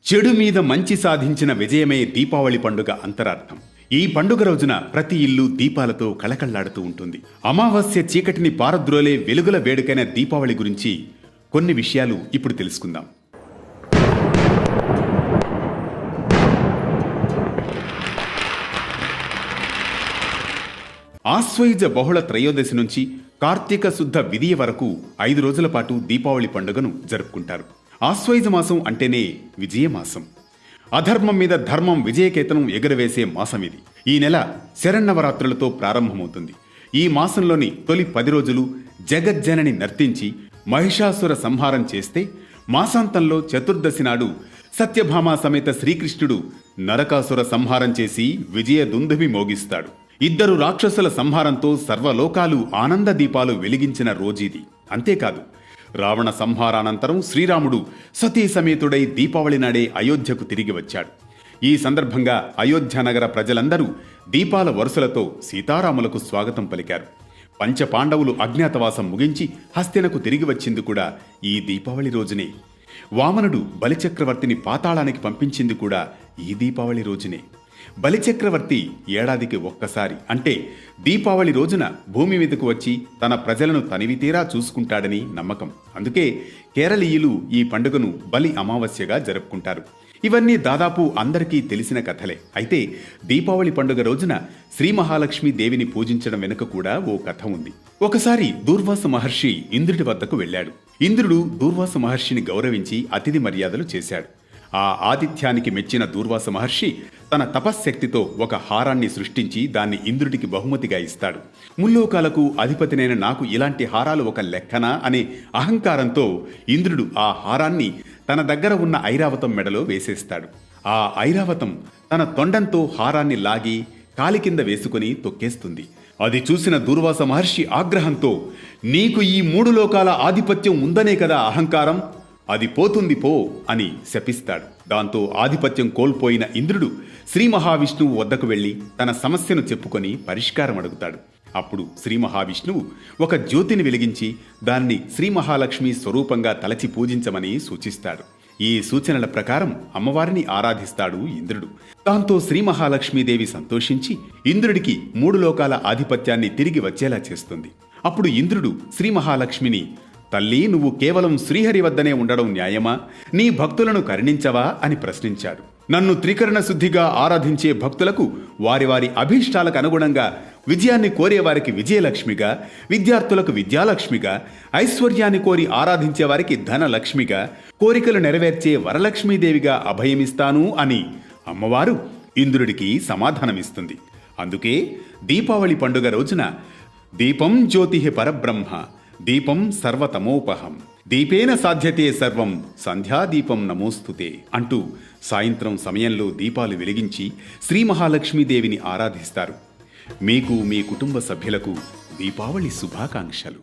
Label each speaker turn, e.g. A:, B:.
A: చెడు మీద మంచి సాధించిన విజయమే దీపావళి పండుగ అంతరార్థం. ఈ పండుగ రోజున ప్రతి ఇల్లు దీపాలతో కళకళ్లాడుతూ ఉంటుంది. అమావాస్య చీకటిని పారద్రోలే వెలుగుల వేడుకైన దీపావళి గురించి కొన్ని విషయాలు ఇప్పుడు తెలుసుకుందాం. ఆశ్వయుజ బహుళ త్రయోదశి నుంచి కార్తీక శుద్ధ విదియ వరకు 5 రోజుల పాటు దీపావళి పండుగను జరుపుకుంటారు. ఆశ్వయుజ మాసం అంటేనే విజయమాసం. అధర్మం మీద ధర్మం విజయకేతనం ఎగురవేసే మాసం ఇది. ఈ నెల శరన్నవరాత్రులతో ప్రారంభమవుతుంది. ఈ మాసంలోని తొలి 10 రోజులు జగజ్జనని నర్తించి మహిషాసుర సంహారం చేస్తే, మాసాంతంలో చతుర్దశి నాడు సత్యభామ సమేత శ్రీకృష్ణుడు నరకాసుర సంహారం చేసి విజయ దుందుభి మోగిస్తాడు. 2 రాక్షసుల సంహారంతో సర్వలోకాలు ఆనంద దీపాలు వెలిగించిన రోజీది. అంతేకాదు, రావణ సంహారానంతరం శ్రీరాముడు సతీ సమేతుడై దీపావళి నాడే అయోధ్యకు తిరిగి వచ్చాడు. ఈ సందర్భంగా అయోధ్య నగర ప్రజలందరూ దీపాల వరుసలతో సీతారాములకు స్వాగతం పలికారు. పంచపాండవులు అజ్ఞాతవాసం ముగించి హస్తినకు తిరిగి వచ్చింది కూడా ఈ దీపావళి రోజునే. వామనుడు బలిచక్రవర్తిని పాతాళానికి పంపించింది కూడా ఈ దీపావళి రోజునే. బలిచక్రవర్తి ఏడాదికి ఒక్కసారి అంటే దీపావళి రోజున భూమి మీదకు వచ్చి తన ప్రజలను తనివితీరా చూసుకుంటాడని నమ్మకం. అందుకే కేరళీయులు ఈ పండుగను బలి అమావాస్యగా జరుపుకుంటారు. ఇవన్నీ దాదాపు అందరికీ తెలిసిన కథలే. అయితే దీపావళి పండుగ రోజున శ్రీ మహాలక్ష్మి దేవిని పూజించడం వెనుక కూడా ఓ కథ ఉంది. ఒకసారి దూర్వాస మహర్షి ఇంద్రుడి వద్దకు వెళ్ళాడు. ఇంద్రుడు దూర్వాస మహర్షిని గౌరవించి అతిథి మర్యాదలు చేశాడు. ఆ ఆతిథ్యానికి మెచ్చిన దూర్వాస మహర్షి తన తపశ్శక్తితో ఒక హారాన్ని సృష్టించి దాన్ని ఇంద్రుడికి బహుమతిగా ఇస్తాడు. ముల్లోకాలకు అధిపతినైన నాకు ఇలాంటి హారాలు ఒక లెక్కనా అనే అహంకారంతో ఇంద్రుడు ఆ హారాన్ని తన దగ్గర ఉన్న ఐరావతం మెడలో వేసేస్తాడు. ఆ ఐరావతం తన తొండంతో హారాన్ని లాగి కాలి కింద వేసుకుని తొక్కేస్తుంది. అది చూసిన దూర్వాస మహర్షి ఆగ్రహంతో, నీకు ఈ 3 లోకాల ఆధిపత్యం ఉందనే కదా అహంకారం, అది పోతుంది పో అని శపిస్తాడు. దాంతో ఆధిపత్యం కోల్పోయిన ఇంద్రుడు శ్రీ మహావిష్ణువు వద్దకు వెళ్లి తన సమస్యను చెప్పుకొని పరిష్కారం అడుగుతాడు. అప్పుడు శ్రీ మహావిష్ణువు ఒక జ్యోతిని వెలిగించి దాన్ని శ్రీ మహాలక్ష్మి స్వరూపంగా తలచి పూజించమని సూచిస్తాడు. ఈ సూచనల ప్రకారం అమ్మవారిని ఆరాధిస్తాడు ఇంద్రుడు. దాంతో శ్రీ మహాలక్ష్మీదేవి సంతోషించి ఇంద్రుడికి 3 లోకాల ఆధిపత్యాన్ని తిరిగి వచ్చేలా చేస్తుంది. అప్పుడు ఇంద్రుడు శ్రీ మహాలక్ష్మిని, తల్లి, నువ్వు కేవలం శ్రీహరి వద్దనే ఉండడం న్యాయమా? నీ భక్తులను కరుణించవా అని ప్రశ్నించాడు. నన్ను త్రికరణ శుద్ధిగా ఆరాధించే భక్తులకు వారి వారి అభీష్టాలకు అనుగుణంగా విజయాన్ని కోరేవారికి విజయలక్ష్మిగా, విద్యార్థులకు విద్యాలక్ష్మిగా, ఐశ్వర్యాన్ని కోరి ఆరాధించే వారికి ధనలక్ష్మిగా, కోరికలు నెరవేర్చే వరలక్ష్మీదేవిగా అభయమిస్తాను అని అమ్మవారు ఇంద్రుడికి సమాధానమిస్తుంది. అందుకే దీపావళి పండుగ రోజున దీపం జ్యోతిః పరబ్రహ్మ, దీపం సర్వతమోపహం, దీపేన సాధ్యతే సర్వం, సంధ్యాదీపం నమోస్తుతే అంటూ సాయంత్రం సమయంలో దీపాలు వెలిగించి శ్రీ మహాలక్ష్మీదేవిని ఆరాధిస్తారు. మీకు, మీ కుటుంబ సభ్యులకు దీపావళి శుభాకాంక్షలు.